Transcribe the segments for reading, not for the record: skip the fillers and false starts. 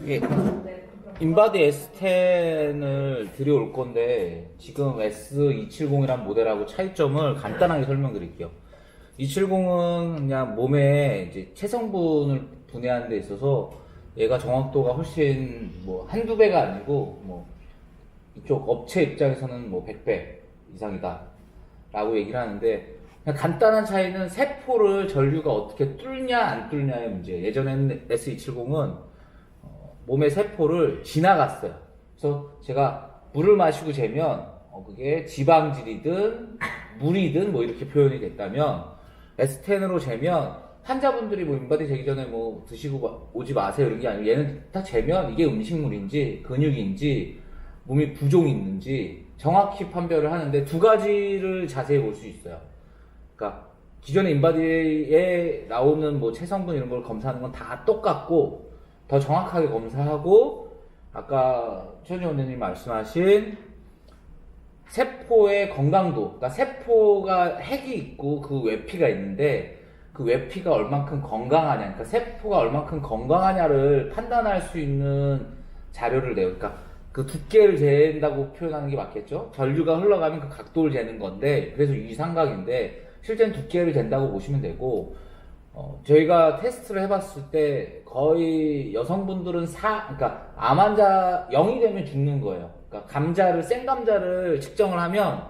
이게 인바디 S10을 들여올 건데 지금 S270이란 모델하고 차이점을 간단하게 설명드릴게요. 270은 그냥 몸에 이제 체성분을 분해하는 데 있어서 얘가 정확도가 훨씬 뭐 한두 배가 아니고 뭐 이쪽 업체 입장에서는 뭐 100배 이상이다 라고 얘기를 하는데, 그냥 간단한 차이는 세포를 전류가 어떻게 뚫냐 안 뚫냐의 문제예요. 예전에는 S270은 몸의 세포를 지나갔어요. 그래서 제가 물을 마시고 재면 그게 지방질이든 물이든 뭐 이렇게 표현이 됐다면, S10으로 재면 환자분들이 뭐 인바디 재기 전에 뭐 드시고 오지 마세요 이런 게 아니고, 얘는 딱 재면 이게 음식물인지 근육인지 몸이 부종이 있는지 정확히 판별을 하는데 두 가지를 자세히 볼 수 있어요. 그러니까 기존의 인바디에 나오는 뭐 체성분 이런 걸 검사하는 건 다 똑같고, 더 정확하게 검사하고, 아까 최현희 원장님 말씀하신 세포의 건강도, 그러니까 세포가 핵이 있고 그 외피가 있는데 그 외피가 얼만큼 건강하냐, 그러니까 세포가 얼만큼 건강하냐를 판단할 수 있는 자료를 내요. 그러니까 그 두께를 재는다고 표현하는 게 맞겠죠? 전류가 흘러가면 그 각도를 재는 건데, 그래서 유지삼각인데 실제는 두께를 잰다고 보시면 되고, 저희가 테스트를 해봤을 때 거의 여성분들은 그러니까 암 환자 0이 되면 죽는 거예요. 그러니까 생 감자를 측정을 하면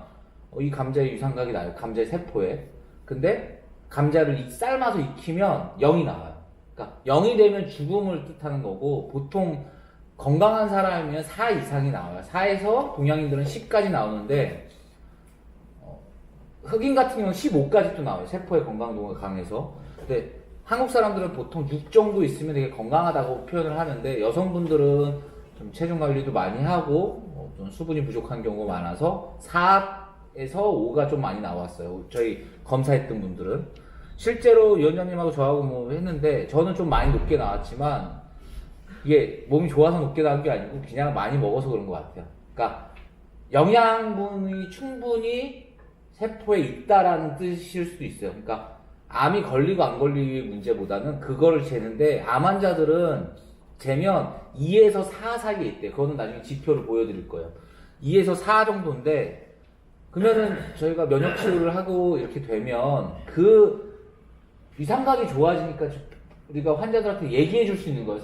이 감자의 유상각이 나요. 감자의 세포에. 근데 감자를 삶아서 익히면 0이 나와요. 그러니까 0이 되면 죽음을 뜻하는 거고, 보통 건강한 사람이면 4 이상이 나와요. 4에서 동양인들은 10까지 나오는데, 흑인 같은 경우는 15까지 또 나와요. 세포의 건강도가 강해서. 근데 한국 사람들은 보통 6 정도 있으면 되게 건강하다고 표현을 하는데, 여성분들은 좀 체중 관리도 많이 하고 좀 수분이 부족한 경우가 많아서 4에서 5가 좀 많이 나왔어요. 저희 검사했던 분들은. 실제로 위원장님하고 저하고 뭐 했는데 저는 좀 많이 높게 나왔지만, 이게 몸이 좋아서 높게 나온 게 아니고 그냥 많이 먹어서 그런 것 같아요. 그러니까 영양분이 충분히 세포에 있다라는 뜻일 수도 있어요. 그러니까 암이 걸리고 안 걸리고의 문제보다는 그거를 재는데, 암 환자들은 재면 2에서 4 사이에 있대요. 그거는 나중에 지표를 보여드릴 거예요. 2에서 4 정도인데, 그러면은 저희가 면역 치료를 하고 이렇게 되면 그 위상각이 좋아지니까 우리가 환자들한테 얘기해 줄 수 있는 거예요.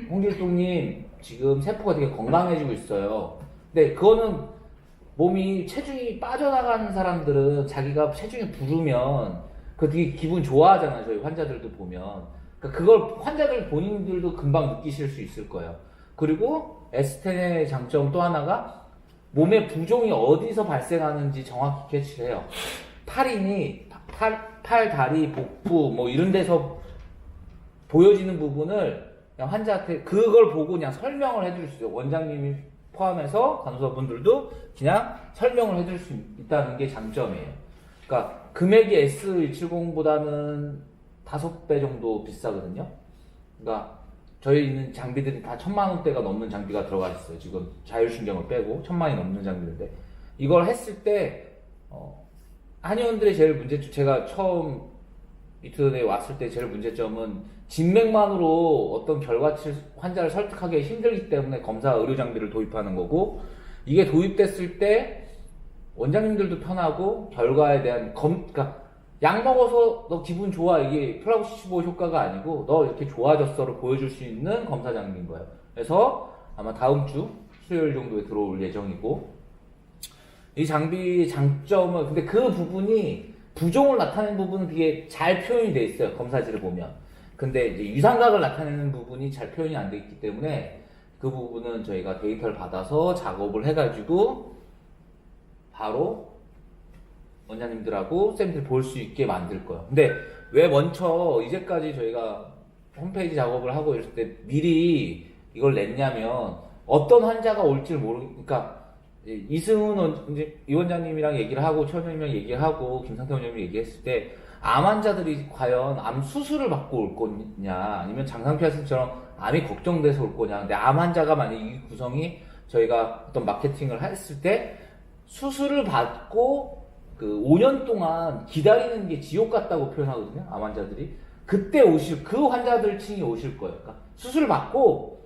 홍길동님 지금 세포가 되게 건강해지고 있어요. 근데 그거는 몸이 체중이 빠져나가는 사람들은 자기가 체중이 부르면 그 되게 기분 좋아하잖아요. 저희 환자들도 보면. 그러니까 그걸 환자들 본인들도 금방 느끼실 수 있을 거예요. 그리고 S10의 장점 또 하나가 몸의 부종이 어디서 발생하는지 정확히 캐치를 해요. 팔, 다리, 복부 뭐 이런 데서 보여지는 부분을 그냥 환자한테 그걸 보고 그냥 설명을 해줄 수 있어요. 원장님이 포함해서 간호사분들도 그냥 설명을 해줄 수 있다는 게 장점이에요. 그러니까 금액이 S270보다는 5배 정도 비싸거든요. 그러니까 저희 있는 장비들이 다 1000만원대가 넘는 장비가 들어가 있어요. 지금 자율신경을 빼고 1000만이 넘는 장비인데, 이걸 했을 때 한의원들의 제일 문제점, 제가 처음 이태원에 왔을 때 제일 문제점은 진맥만으로 어떤 결과치 환자를 설득하기 힘들기 때문에 검사 의료 장비를 도입하는 거고, 이게 도입됐을 때 원장님들도 편하고 결과에 대한 그러니까 약 먹어서 너 기분 좋아, 이게 플라시보 효과가 아니고 너 이렇게 좋아졌어를 보여줄 수 있는 검사 장비인 거예요. 그래서 아마 다음 주 수요일 정도에 들어올 예정이고, 이 장비의 장점은, 근데 그 부분이 부종을 나타내는 부분은 되게 잘 표현이 돼 있어요. 검사지를 보면. 근데 이제 유상각을 나타내는 부분이 잘 표현이 안 돼 있기 때문에 그 부분은 저희가 데이터를 받아서 작업을 해가지고 바로 원장님들하고 쌤들이 볼 수 있게 만들 거예요. 근데 왜 먼저 이제까지 저희가 홈페이지 작업을 하고 이럴 때 미리 이걸 냈냐면, 어떤 환자가 올지 모르니까 이승훈 이 원장님이랑 얘기를 하고 최원장님이랑 얘기를 하고 김상태 원장님이 얘기했을 때, 암 환자들이 과연 암 수술을 받고 올 거냐 아니면 장상피아스처럼 암이 걱정돼서 올 거냐. 근데 암 환자가 만약 이 구성이 저희가 어떤 마케팅을 했을 때 수술을 받고 그 5년 동안 기다리는 게 지옥 같다고 표현하거든요. 암 환자들이. 그때 오실 그 환자들층이 오실 거예요. 그러니까 수술 받고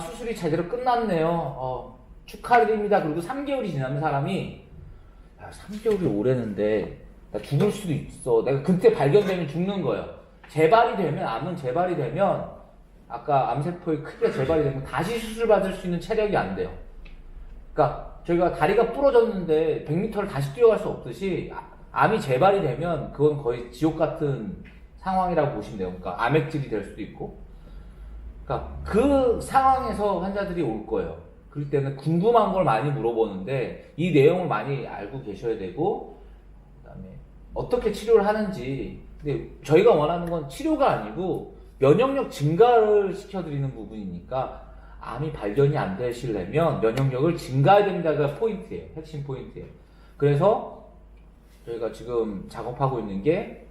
수술이 제대로 끝났네요. 축하드립니다. 그리고 3개월이 지나면 사람이 3개월이 오래는데 나 죽을 수도 있어. 내가 그때 발견되면 죽는 거예요. 재발이 되면 암은 재발이 되면 아까 암세포의 크기가 재발이 되면 다시 수술 받을 수 있는 체력이 안 돼요. 그러니까 저희가 다리가 부러졌는데 100m를 다시 뛰어갈 수 없듯이 암이 재발이 되면 그건 거의 지옥 같은 상황이라고 보시면 돼요. 그러니까 암액질이 될 수도 있고. 그러니까 그 상황에서 환자들이 올 거예요. 그럴 때는 궁금한 걸 많이 물어보는데 이 내용을 많이 알고 계셔야 되고, 그다음에 어떻게 치료를 하는지. 근데 저희가 원하는 건 치료가 아니고 면역력 증가를 시켜드리는 부분이니까 암이 발견이 안 되시려면 면역력을 증가해야 된다가 포인트예요. 핵심 포인트예요. 그래서 저희가 지금 작업하고 있는 게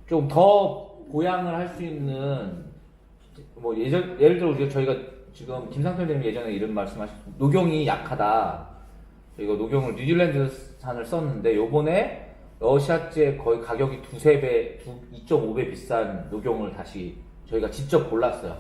좀 더 보양을 할 수 있는 예를 들어 저희가 지금 김상철 대표님 예전에 이런 말씀하셨고 녹용이 약하다. 저희가 녹용을 뉴질랜드산을 썼는데 요번에 러시아제 거의 가격이 2.5배 비싼 녹용을 다시 저희가 직접 골랐어요.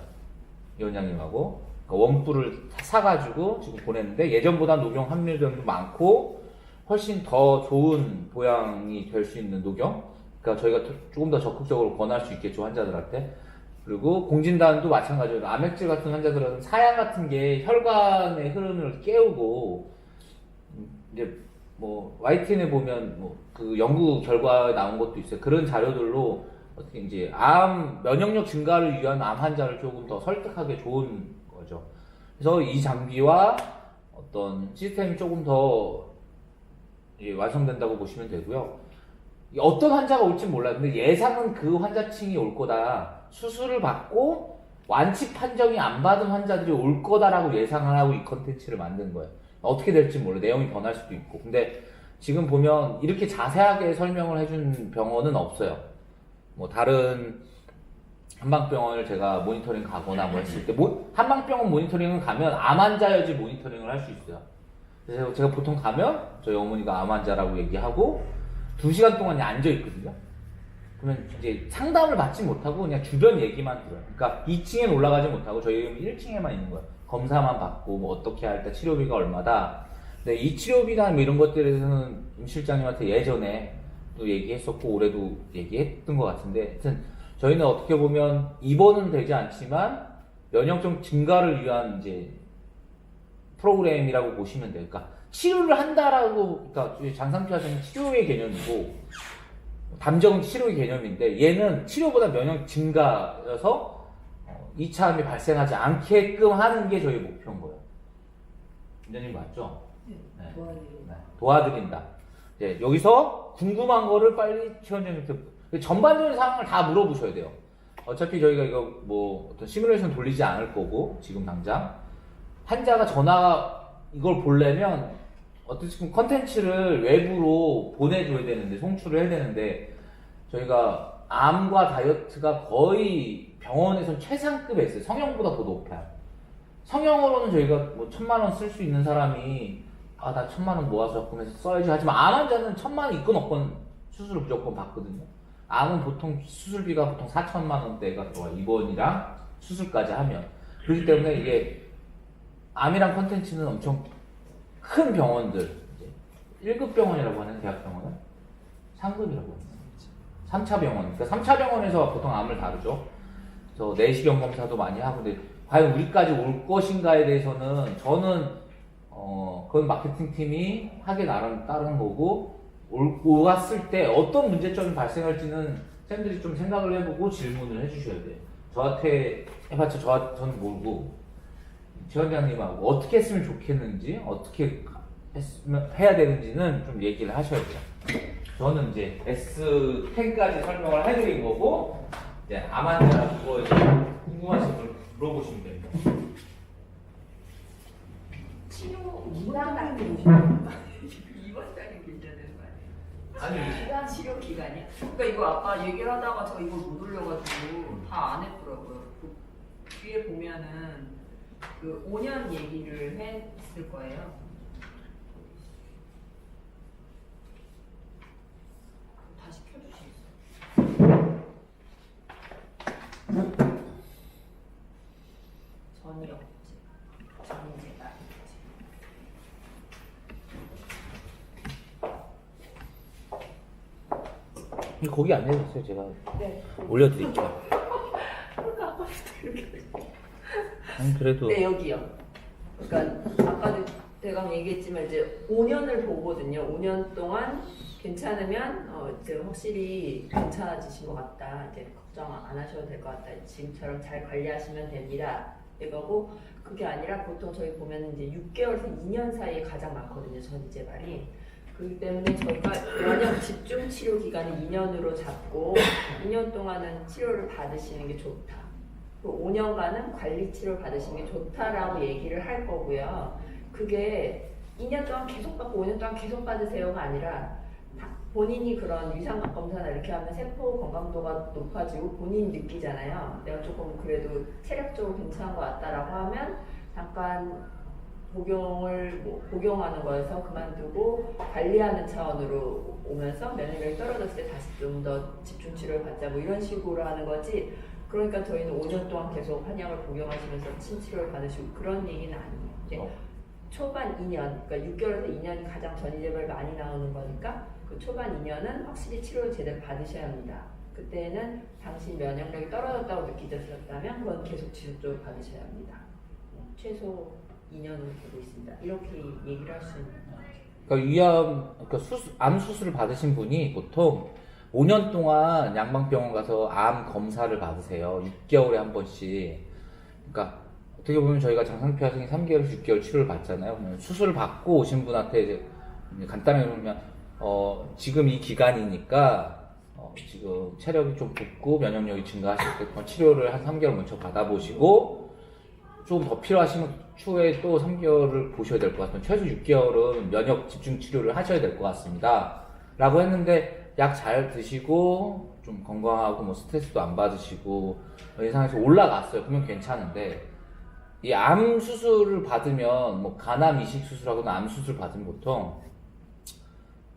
이 원장님하고. 그러니까 원뿔을 사가지고 지금 보냈는데 예전보다 녹용 함유량도 많고 훨씬 더 좋은 보양이 될 수 있는 녹용. 그러니까 저희가 조금 더 적극적으로 권할 수 있겠죠, 환자들한테. 그리고 공진단도 마찬가지로 암액질 같은 환자들은 사양 같은 게 혈관의 흐름을 깨우고 이제 YTN에 보면 그 연구 결과에 나온 것도 있어요. 그런 자료들로 어떻게 이제 암 면역력 증가를 위한 암 환자를 조금 더 설득하기 좋은 거죠. 그래서 이 장비와 어떤 시스템이 조금 더 완성된다고 보시면 되고요. 어떤 환자가 올지 몰라요. 근데 예상은 그 환자층이 올 거다. 수술을 받고 완치 판정이 안 받은 환자들이 올 거다라고 예상을 하고 이 컨텐츠를 만든 거예요. 어떻게 될지 몰라요. 내용이 변할 수도 있고. 근데 지금 보면 이렇게 자세하게 설명을 해준 병원은 없어요. 다른 한방병원을 제가 모니터링 가거나 했을 때 한방병원 모니터링을 가면 암 환자여지 모니터링을 할 수 있어요. 그래서 제가 보통 가면 저희 어머니가 암 환자라고 얘기하고 2시간 동안 앉아 있거든요. 그러면 이제 상담을 받지 못하고 그냥 주변 얘기만 들어요. 그러니까 2층에 올라가지 못하고 저희 1층에만 있는 거예요. 검사만 받고 어떻게 할까, 치료비가 얼마다. 근데 이 치료비나 이런 것들에 대해서는 임 실장님한테 예전에 또 얘기했었고 올해도 얘기했던 것 같은데, 하여튼 저희는 어떻게 보면 입원은 되지 않지만 면역력 증가를 위한 이제 프로그램이라고 보시면 돼요. 그러니까 치료를 한다라고, 그러니까 장상피하자는 치료의 개념이고 담정은 치료의 개념인데 얘는 치료보다 면역 증가여서 2차 암이 발생하지 않게끔 하는 게 저희 목표인 거예요. 원장님 맞죠? 네. 네. 도와드린다. 네, 여기서 궁금한 거를 빨리 최원장님한테 전반적인 상황을 다 물어보셔야 돼요. 어차피 저희가 이거 어떤 시뮬레이션 돌리지 않을 거고 지금 당장 환자가 이걸 보려면 어떻게 컨텐츠를 외부로 보내줘야 되는데 송출을 해야 되는데 저희가 암과 다이어트가 거의 병원에선 최상급에 있어요. 성형보다 더 높아요. 성형으로는 저희가 1,000만 원 쓸 수 있는 사람이 나 1,000만 원 모아서 적금해서 써야지 하지만 암 환자는 1,000만 원 있건 없건 수술을 무조건 받거든요. 암은 보통 수술비가 보통 4천만 원대가 들어와요. 입원이랑 수술까지 하면. 그렇기 때문에 이게 암이랑 컨텐츠는 엄청 큰 병원들, 1급 병원이라고 하는 대학병원은 상급이라고 합니다. 3차 병원. 그러니까 3차 병원에서 보통 암을 다루죠. 그래서 내시경 검사도 많이 하고, 근데 과연 우리까지 올 것인가에 대해서는 저는 그건 마케팅 팀이 하게 따른 거고, 왔을 때 어떤 문제점이 발생할지는 쌤들이 좀 생각을 해보고 질문을 해주셔야 돼요. 저한테 해봤자 저는 모르고 최 원장님하고 어떻게 했으면 좋겠는지 어떻게 해야 되는지는 좀 얘기를 하셔야 돼요. 저는 이제 S10까지 설명을 해드린 거고 이제 암 환자라 그거 궁금하신 걸 물어보시면 됩니다. 치료 기간 입원장이 문제야 되는 거 아니에요? 아니 기간 치료 기간이야? 그러니까 이거 아까 얘기를 하다가 저 이걸 못 올려가지고 다 안 했더라고요. 그 뒤에 보면은 그 5년 얘기를 했을 거예요. 다시 켜주시겠어요? 전이역제, 전제가 거기 안 내줬어요. 제가 네. 올려드릴게요. 아니 그래도 네, 여기요. 그러니까 아까도 대강 얘기했지만 이제 5년을 보거든요. 5년 동안 괜찮으면 이제 확실히 괜찮아지신 것 같다. 이제 걱정 안 하셔도 될 것 같다. 지금처럼 잘 관리하시면 됩니다. 이거고 그게 아니라 보통 저희 보면 이제 6개월에서 2년 사이에 가장 많거든요. 전이재발이. 그렇기 때문에 저희가 만약 집중 치료 기간을 2년으로 잡고 2년 동안은 치료를 받으시는 게 좋다. 5년간은 관리 치료 받으시는 게 좋다라고 얘기를 할 거고요. 그게 2년 동안 계속 받고 5년 동안 계속 받으세요가 아니라 본인이 그런 위상각 검사나 이렇게 하면 세포 건강도가 높아지고 본인이 느끼잖아요. 내가 조금 그래도 체력적으로 괜찮은 것 같다라고 하면 잠깐 복용하는 거에서 그만두고 관리하는 차원으로 오면서 면역력이 떨어졌을 때 다시 좀 더 집중 치료를 받자 뭐 이런 식으로 하는 거지. 그러니까 저희는 5년 동안 계속 한약을 복용하시면서 침치료를 받으시고 그런 얘기는 아니에요. 이제 초반 2년, 그러니까 6개월에서 2년이 가장 전이재발 많이 나오는 거니까 그 초반 2년은 확실히 치료를 제대로 받으셔야 합니다. 그때는 당신 면역력이 떨어졌다고 느끼셨다면 그건 계속 지속적으로 받으셔야 합니다. 최소 2년으로 보고 있습니다. 이렇게 얘기를 할 수 있는 거예요. 그러니까 암 수술을 받으신 분이 보통 5년 동안 양방병원 가서 암 검사를 받으세요. 6개월에 한 번씩. 그러니까 어떻게 보면 저희가 장상피 화생이 3개월에서 6개월 치료를 받잖아요. 수술을 받고 오신 분한테 이제 간단하게 보면 지금 이 기간이니까 지금 체력이 좀 붙고 면역력이 증가하실 때 치료를 한 3개월 먼저 받아보시고 좀 더 필요하시면 추후에 또 3개월을 보셔야 될 것 같으면 최소 6개월은 면역 집중 치료를 하셔야 될 것 같습니다. 라고 했는데 약 잘 드시고 좀 건강하고 뭐 스트레스도 안 받으시고 예상에서 올라갔어요. 그러면 괜찮은데 이 암 수술을 받으면 뭐 간암 이식 수술하거나 암 수술 받으면 보통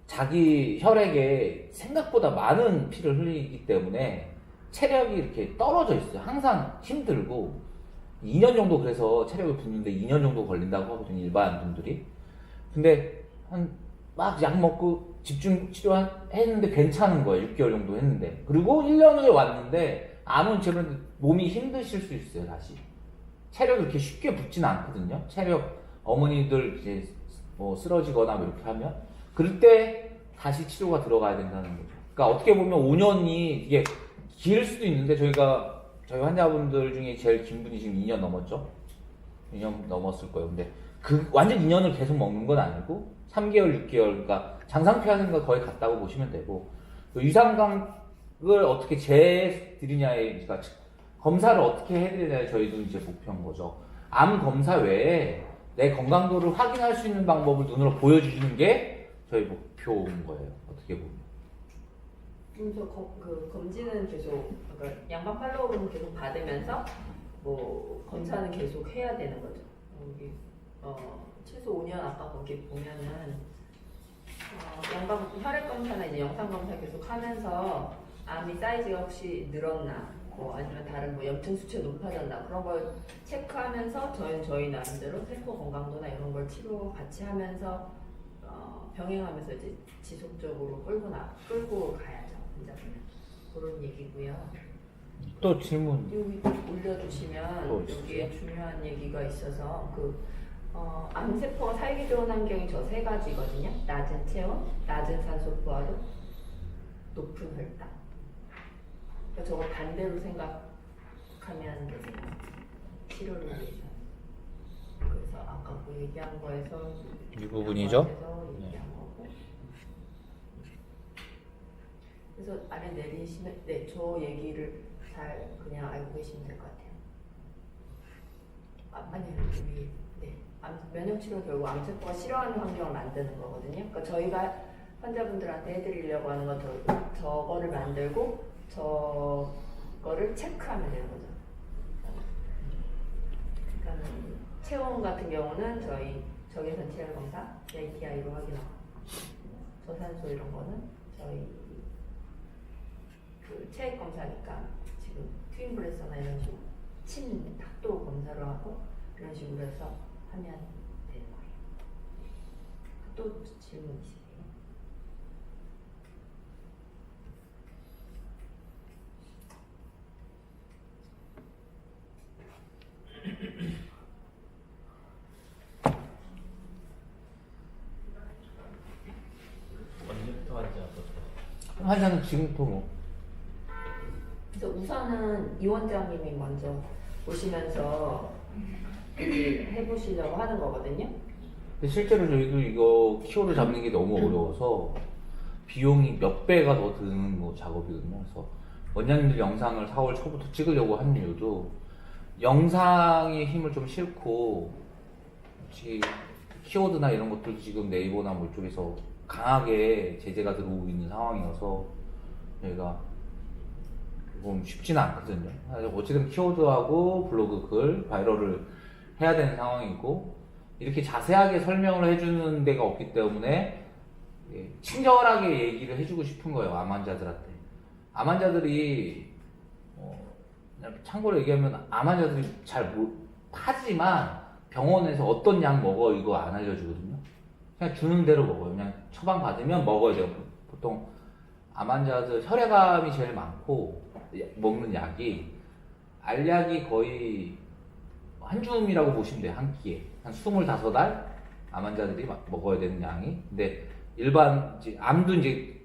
자기 혈액에 생각보다 많은 피를 흘리기 때문에 체력이 이렇게 떨어져 있어요. 항상 힘들고 2년 정도 그래서 체력이 붙는데 2년 정도 걸린다고 하거든요. 일반 분들이. 근데 막 약 먹고 집중 치료했는데 괜찮은 거예요. 6개월 정도 했는데. 그리고 1년 후에 왔는데 암은 지금 몸이 힘드실 수 있어요. 다시. 체력이 그렇게 쉽게 붙진 않거든요. 체력 어머니들 이제 뭐 쓰러지거나 뭐 이렇게 하면 그럴 때 다시 치료가 들어가야 된다는 거죠. 그러니까 어떻게 보면 5년이 이게 길 수도 있는데 저희 환자분들 중에 제일 긴 분이 지금 2년 넘었죠. 2년 넘었을 거예요. 근데 완전 2년을 계속 먹는 건 아니고 3개월, 6개월, 그러니까 장상피 하생과 거의 같다고 보시면 되고 위상각을 어떻게 재드리냐에 그러니까 검사를 어떻게 해드리냐에 저희도 이제 목표인 거죠. 암 검사 외에 내 건강도를 확인할 수 있는 방법을 눈으로 보여주시는 게 저희 목표인 거예요. 어떻게 보면. 그래서 그 검진은 계속 그러니까 양방 팔로우는 계속 받으면서 뭐 검사는 계속 해야 되는 거죠. 여기 최소 5년 아까 거기 보면은 양방 혈액 검사나 이제 영상 검사 계속 하면서 암이 사이즈가 혹시 늘었나 뭐 아니면 다른 뭐 염증 수치 높아졌나 그런 걸 체크하면서 저희 나름대로 세포 건강도나 이런 걸 치료 같이 하면서 병행하면서 이제 지속적으로 끌고 가야죠. 환자분은 그런 얘기고요. 또 질문. 여기 올려주시면 여기에 중요한 얘기가 있어서 암세포가 살기 좋은 환경이 저 세 가지거든요. 낮은 체온, 낮은 산소 포화도, 높은 혈당. 그러니까 저거 반대로 생각하면 되세요. 치료를 위해서. 그래서 아까 그 얘기한 거에서 이 부분이죠. 얘기한 거고. 그래서 아래 내리시면 저 얘기를 잘 그냥 알고 계시면 될 것 같아요. 아니요, 여기 면역 치료 결국 암세포가 싫어하는 환경을 만드는 거거든요. 그러니까 저희가 환자분들한테 해드리려고 하는 건 저거를 만들고 저거를 체크하면 되는 거죠. 그러니까 체온 같은 경우는 저희 적외선 체열 검사, ATI로 확인하고 저산소 이런 거는 저희 그 체액 검사니까 지금 지금 트윈브레스나 이런 식으로 침 탁도 검사를 하고 이런 식으로 해서 하면 되는 거예요. 또 질문 있으세요? 언제부터 환자부터? 환자는 지금부터 뭐 그래서 우선은 이 원장님이 먼저 보시면서 해보시려고 하는 거거든요. 근데 실제로 저희도 이거 키워드 잡는 게 너무 어려워서 비용이 몇 배가 더 드는 뭐 작업이거든요. 그래서 원장님들 영상을 4월 초부터 찍으려고 한 이유도 영상의 힘을 좀 실고 솔직히 키워드나 이런 것들 지금 네이버나 뭐 이쪽에서 강하게 제재가 들어오고 있는 상황이어서 저희가 조금 쉽지는 않거든요. 어쨌든 키워드하고 블로그 글, 바이럴을 해야 되는 상황이고 이렇게 자세하게 설명을 해주는 데가 없기 때문에 친절하게 얘기를 해주고 싶은 거예요. 암 환자들한테. 암 환자들이 그냥 참고로 얘기하면 암 환자들이 잘 파지만 병원에서 어떤 약 먹어 이거 안 알려주거든요. 그냥 주는 대로 먹어요. 그냥 처방 받으면 먹어야 돼요. 보통 암 환자들 혈액암이 제일 많고 먹는 약이 알약이 거의 한 줌이라고 보시면 돼요. 한 끼에 한 25알 암 환자들이 먹어야 되는 양이. 근데 일반 이제 암도 이제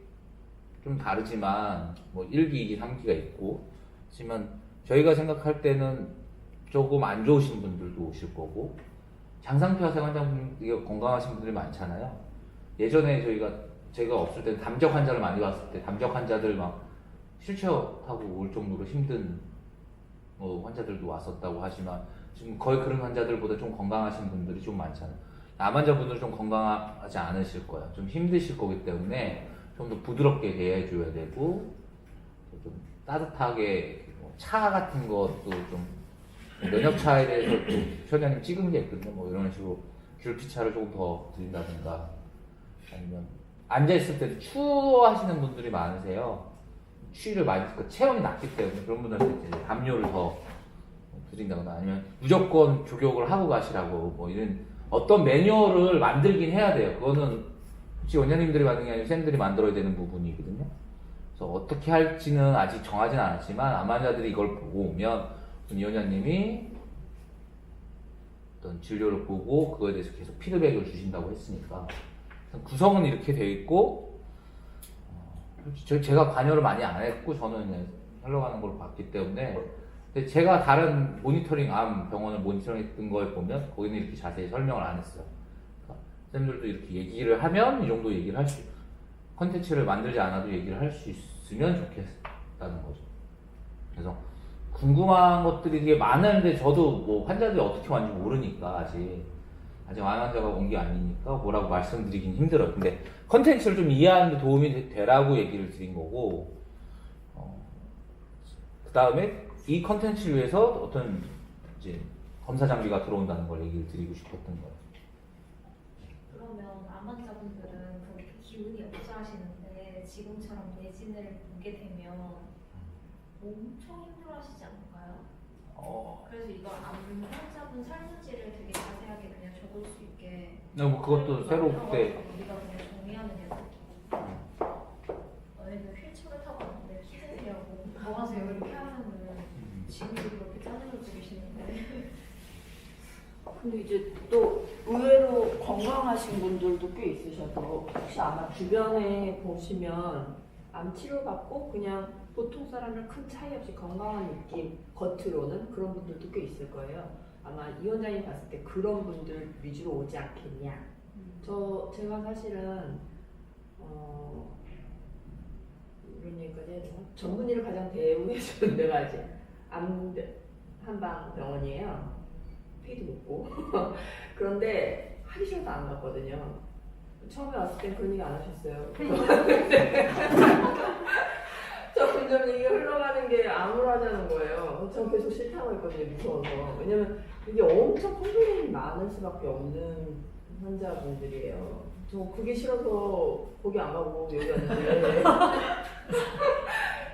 좀 다르지만 뭐 1기, 2기, 3기가 있고 하지만 저희가 생각할 때는 조금 안 좋으신 분들도 오실 거고 장상폐화성 환자분들 건강하신 분들이 많잖아요. 예전에 제가 없을 때 담적 환자를 많이 봤을 때 담적 환자들 막 휠체어타고 올 정도로 힘든 뭐 환자들도 왔었다고 하지만 지금 거의 그런 환자들보다 좀 건강하신 분들이 좀 많잖아요. 암 환자분들은 좀 건강하지 않으실 거예요. 좀 힘드실 거기 때문에 좀 더 부드럽게 대해줘야 되고 좀 따뜻하게 차 같은 것도 좀 면역차에 대해서 좀 최대한 찍은 게 있거든요. 뭐 이런 식으로 귤피차를 조금 더 드린다든가 아니면 앉아있을 때 추워하시는 분들이 많으세요. 추위를 많이 체온이 낮기 때문에 그런 분들한테 이제 담요를 더 드린다거나 아니면 무조건 조격을 하고 가시라고 뭐 이런 어떤 매뉴얼을 만들긴 해야 돼요. 그거는 혹시 원장님들이 만든 게 아니고 쌤들이 만들어야 되는 부분이거든요. 그래서 어떻게 할지는 아직 정하진 않았지만 암 환자들이 이걸 보고 오면 이 원장님이 어떤 진료를 보고 그거에 대해서 계속 피드백을 주신다고 했으니까 구성은 이렇게 돼 있고 제가 관여를 많이 안 했고 저는 그냥 흘러가는 걸 봤기 때문에 근데 제가 다른 모니터링 암 병원을 모니터링했던 거에 보면 거기는 이렇게 자세히 설명을 안 했어요. 그러니까 쌤들도 이렇게 얘기를 하면 이 정도 얘기를 할 수 컨텐츠를 만들지 않아도 얘기를 할 수 있으면 좋겠다는 거죠. 그래서 궁금한 것들이 되게 많은데 저도 뭐 환자들이 어떻게 왔는지 모르니까 아직 암 환자가 온 게 아니니까 뭐라고 말씀드리긴 힘들어요. 근데 컨텐츠를 좀 이해하는 데 도움이 되라고 얘기를 드린 거고 그 다음에 이 컨텐츠를 위해서 어떤 이제 검사 장비가 들어온다는 걸 얘기를 드리고 싶었던 거예요. 그러면 암 환자분들은 그렇게 기운이 없어 하시는데 지금처럼 내진을 보게 되면 엄청 힘들어 하시지 않을까요? 그래서 이걸 암 환자분 설문지를 되게 자세하게 그냥 적을 수 있게 뭐 그것도 새롭게 우리가 그냥 정리하는 게 너희는 휠체어를 타고 왔는데 키세요고 뭐 하세요? 이렇게 하면은 지금도 그렇게 짜증을 부리시는데 근데 이제 또 의외로 건강하신 분들도 꽤 있으셔서 혹시 아마 주변에 보시면 암 치료받고 그냥 보통 사람들 큰 차이 없이 건강한 느낌 겉으로는 그런 분들도 꽤 있을 거예요. 아마 이 원장님 봤을 때 그런 분들 위주로 오지 않겠냐. 제가 사실은 이런 얘기까지 해야 되나? 전문의를 가장 대우해주는 데가 이제 한방병원이에요. 피도 높고 그런데 하기 싫어서 안 갔거든요. 처음에 왔을 땐 그런 얘기 안 하셨어요. 점점 이게 흘러가는 게 암울하다는 거예요. 전 계속 싫다고 했거든요. 무서워서. 왜냐면 이게 엄청 컴플레인이 많을 수밖에 없는 환자분들이에요. 저 그게 싫어서 거기 안 가고 여기 왔는데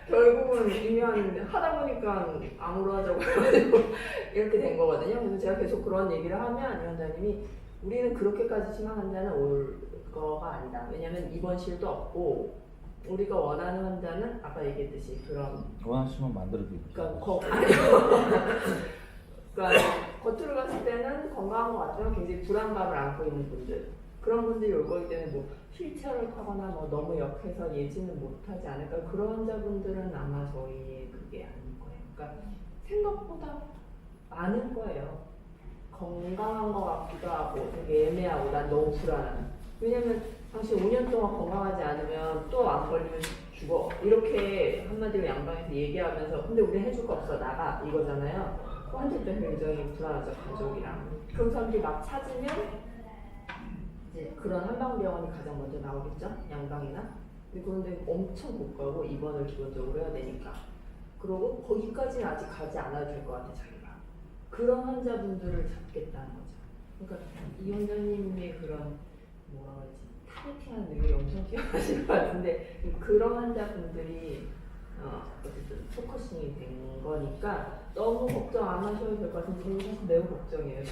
결국은 이면 하다 보니까 암으로 하자고 해가지고 이렇게 된 거거든요. 그래서 제가 계속 그런 얘기를 하면 위원장님이 우리는 그렇게까지 심한 환자는 올 거가 아니다. 왜냐면 입원실도 없고 우리가 원하는 환자는 아까 얘기했듯이 그런 원하시면 만들어드릴게요. 그러니까 겉으로 봤을 때는 건강한 것 같지만 굉장히 불안감을 안고 있는 분들 그런 분들이 올 거기 때문에 뭐 휠체어를 타거나 뭐 너무 역해서 예지는 못하지 않을까 그런 환자분들은 아마 저희 그게 아닐 거예요. 그러니까 생각보다 많을 거예요. 건강한 것 같기도 하고 되게 애매하고 난 너무 불안한. 왜냐면 당신 5년 동안 건강하지 않으면 또 안 걸리면 죽어. 이렇게 한마디로 양방에서 얘기하면서 근데 우리 해줄 거 없어 나가 이거잖아요. 환자 때문에 굉장히 불안하죠 가족이랑. 그런 사람들이 막 찾으면 이제 그런 한방병원이 가장 먼저 나오겠죠 양방이나. 근데 그런데 엄청 고가고 입원을 기본적으로 해야 되니까. 그러고 거기까지는 아직 가지 않아도 될 것 같아 자기가. 그런 환자분들을 잡겠다는 거죠. 그러니까 이 원장님의 그런 뭐라 그러지 타겟팅하는 능력이 엄청 뛰어나신 것 같은데 그런 환자분들이 어쨌든 포커싱이 된 거니까 너무 걱정 안 하셔도 될 것 같은데 저는 사실 매우 걱정이에요.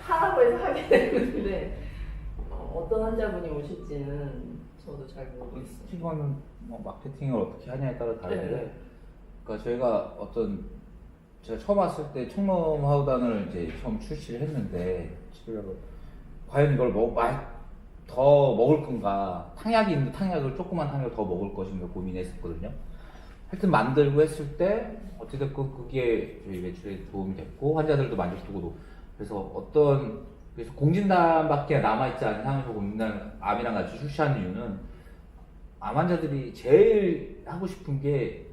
하라고 해서 하게 되는데 어떤 환자분이 오실지는 저도 잘 모르겠어요. 이거는 뭐 마케팅을 어떻게 하냐에 따라 다른데, 네. 그러니까 저희가 제가 처음 왔을 때 청놈 하우단을 이제 처음 출시를 했는데 치료약을 과연 이걸 더 먹을 건가, 탕약이 있는데 탕약을 조그만 탕약을 더 먹을 것인가 고민했었거든요. 하여튼 만들고 했을 때 어찌됐건 그게 저희 매출에 도움이 됐고 환자들도 만족도고 그래서 공진단밖에 남아있지 않은 상황에서 공진단 암이랑 같이 출시하는 이유는 암 환자들이 제일 하고 싶은 게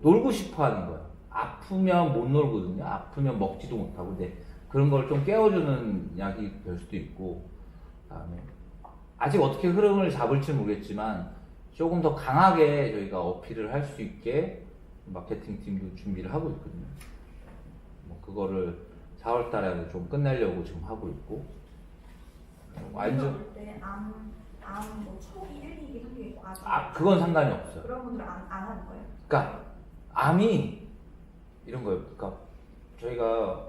놀고 싶어 하는 거예요. 아프면 못 놀거든요. 아프면 먹지도 못하고. 근데 그런 걸 좀 깨워주는 약이 될 수도 있고, 그다음에 아직 어떻게 흐름을 잡을지 모르겠지만 조금 더 강하게 저희가 어필을 할 수 있게 마케팅 팀도 준비를 하고 있거든요. 뭐 그거를 4월 달에 좀 끝내려고 지금 하고 있고. 완전 암뭐 초기 1, 2기, 3기 있고 그건 상관이 없어요. 그런 분들은 안 하는 거예요? 그러니까 암이 이런 거예요. 그러니까 저희가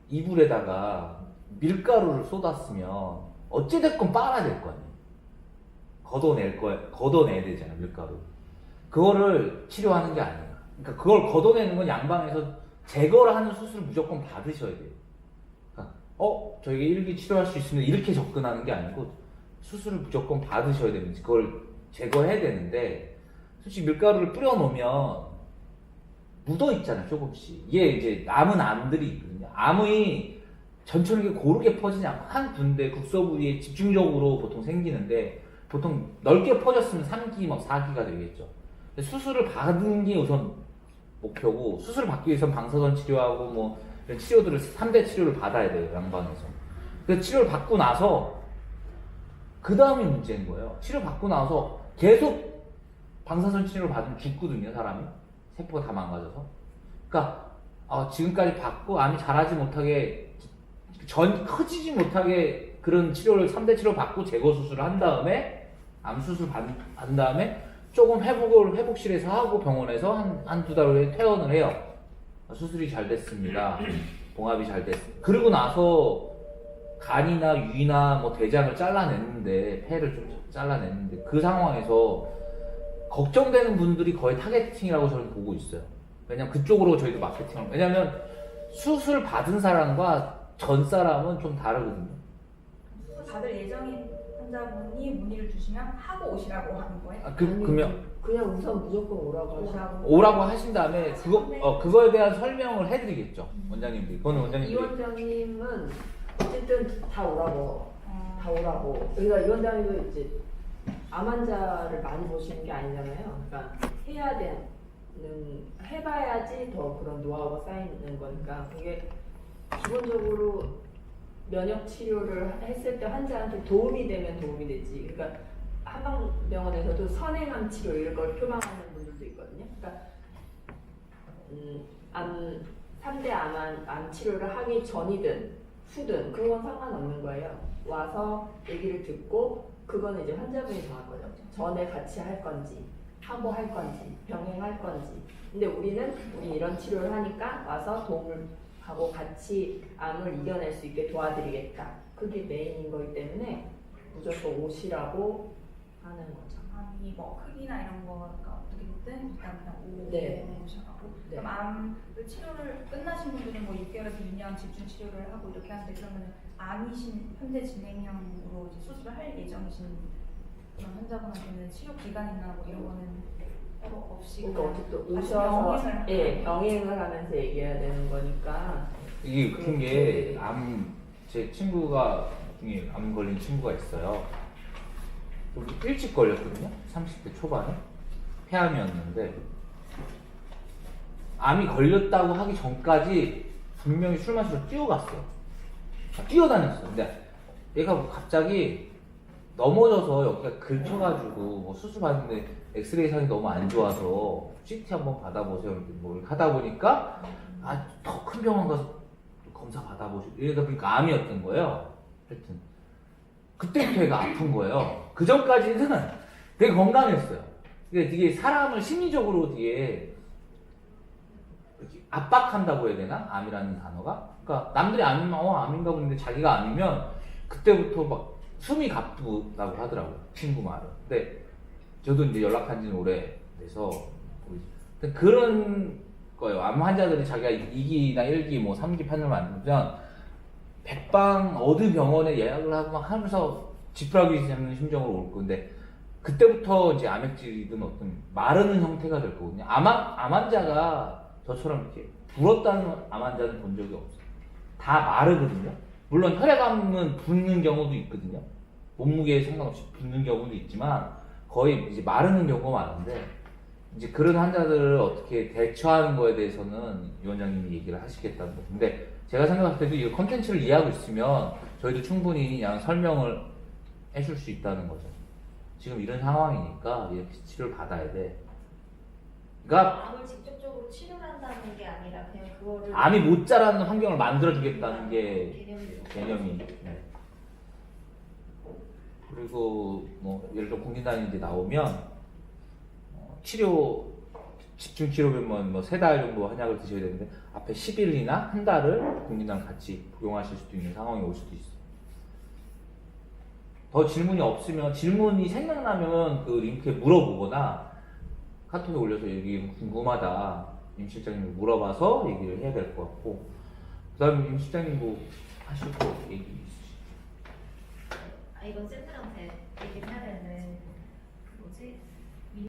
이불에다가 밀가루를 쏟았으면 어찌됐건 빨아야 될 거 아니에요. 걷어내야 되잖아요, 밀가루. 그거를 치료하는 게 아니에요. 그러니까 그걸 걷어내는 건 양방에서 제거를 하는 수술을 무조건 받으셔야 돼요. 그러니까 저희가 일기 치료할 수 있으면 이렇게 접근하는 게 아니고 수술을 무조건 받으셔야 됩니다. 그걸 제거해야 되는데 솔직히 밀가루를 뿌려 놓으면 묻어 있잖아요, 조금씩. 이게 이제 암은 암들이 있거든요. 암이 전처럼 고르게 퍼지지 않고 한 군데 국소 부위에 집중적으로 보통 생기는데 보통 넓게 퍼졌으면 3기, 4기가 되겠죠. 근데 수술을 받은 게 우선 목표고 수술을 받기 위해서는 방사선 치료하고 뭐 이런 치료들을 3대 치료를 받아야 돼요, 양방에서. 그래서 치료를 받고 나서 그 다음이 문제인 거예요. 치료 받고 나서 계속 방사선 치료를 받으면 죽거든요, 사람이. 세포가 다 망가져서. 그러니까 지금까지 받고 암이 자라지 못하게 커지지 못하게 그런 치료를 3대 치료 받고 제거 수술을 한 다음에 암 수술 받은 다음에 조금 회복실에서 하고 병원에서 한두 달 후에 퇴원을 해요. 수술이 잘 됐습니다. 봉합이 잘 됐습니다. 그러고 나서 간이나 위나 뭐 대장을 잘라냈는데 폐를 좀 잘라냈는데 그 상황에서 걱정되는 분들이 거의 타겟팅이라고 저는 보고 있어요. 왜냐면 그쪽으로 저희도 마케팅을. 왜냐면 수술 받은 사람과 전 사람은 좀 다르거든요. 다들 예정인 환자분이 문의를 주시면 하고 오시라고 하는 거예요? 그냥 우선 무조건 오라고 하시고 오라고 하신 다음에 그거에 대한 설명을 해드리겠죠, 원장님들이. 그거는 원장님들이. 이 원장님은 어쨌든 다 오라고. 그러니까 이 원장님도 이제 암 환자를 많이 보시는 게 아니잖아요. 그러니까 해봐야지 더 그런 노하우가 쌓이는 거니까 그게 기본적으로 면역 치료를 했을 때 환자한테 도움이 되면 도움이 되지. 그러니까 한방병원에서도 선행암 치료 이런 걸 표방하는 분들도 있거든요. 그러니까 3대 암 치료를 하기 전이든 후든 그런 건 상관없는 거예요. 와서 얘기를 듣고 그거는 이제 환자분이 정할 거죠. 전에 같이 할 건지, 하고 할 건지, 병행할 건지. 근데 우리 이런 치료를 하니까 와서 도움을 하고 같이 암을 이겨낼 수 있게 도와드리겠다. 그게 메인인 거기 때문에 무조건 오시라고 하는 거죠. 암이 뭐 크기나 이런 거가 어떻게 됐든 일단 그냥 네. 오셔가고 네. 그럼 암 치료를 끝나신 분들은 뭐 6개월에서 2년 집중 치료를 하고 이렇게 하는데 그러면 암이신 현재 진행형으로 이제 수술을 할 예정이신 그런 환자분한테는 치료 기간이나 뭐 이런 거는 따로 없이 그러니까 그냥 어쨌든 같이 오셔서 병행을 예, 병행을 하면서 얘기해야 되는 거니까. 이게 웃긴 게 제 친구가 중에 암 걸린 친구가 있어요. 좀 일찍 걸렸거든요. 30대 초반에 폐암이었는데 암이 걸렸다고 하기 전까지 분명히 술 마시러 뛰어갔어요. 뛰어다녔어. 근데 얘가 뭐 갑자기 넘어져서 여기가 긁혀가지고 뭐 수술 받는데 엑스레이 상이 너무 안 좋아서 CT 한번 받아보세요. 이렇게 뭐 하다 보니까 더 큰 병원 가서 검사 받아보시고 이러다 보니까 암이었던 거예요. 하여튼 그때부터 얘가 아픈 거예요. 그 전까지는 되게 건강했어요. 이게 사람을 심리적으로 되게 이렇게 압박한다고 해야 되나? 암이라는 단어가? 그러니까 남들이 암이면 암인가 보는데 자기가 암이면 그때부터 막 숨이 가쁘다고 하더라고요. 친구 말은. 근데 저도 이제 연락한 지는 오래돼서 그런 거예요. 암 환자들이 자기가 2기나 1기, 뭐 3기 판을 만들면 백방 어느 병원에 예약을 하고 막 하면서 지푸라기 잡는 심정으로 올 건데 그때부터 이제 암액질이든 어떤 마르는 형태가 될 거거든요. 암 환자가 저처럼 이렇게 불었다는 암 환자는 본 적이 없어요. 다 마르거든요. 물론 혈액암은 붓는 경우도 있거든요. 몸무게에 상관없이 붓는 경우도 있지만 거의 이제 마르는 경우가 많은데 이제 그런 환자들을 어떻게 대처하는 거에 대해서는 위원장님이 얘기를 하시겠다는 거죠. 근데 제가 생각할 때도 이 컨텐츠를 이해하고 있으면 저희도 충분히 그냥 설명을 해줄 수 있다는 거죠. 지금 이런 상황이니까 이렇게 치료를 받아야 돼. 그러니까 암을 직접적으로 치료를 한다는 게 아니라 그냥 그거를 암이 못 자라는 환경을 만들어주겠다는 게 개념이 네. 그리고 뭐 예를 들어 공진단이 이제 나오면 치료 집중 치료비면 뭐 3달 정도 한약을 드셔야 되는데 앞에 10일이나 한 달을 공진단을 같이 복용하실 수도 있는 상황이 올 수도 있어요. 더 질문이 없으면 질문이 생각나면 그 링크에 물어보거나 카톡에 올려서 여기 궁금하다 임 실장님 물어봐서 얘기를 해야 될 것 같고 그 다음에 임 실장님 뭐 하실 거 얘기 있으시죠? 이건 쌤들한테 얘기를 해야 되는데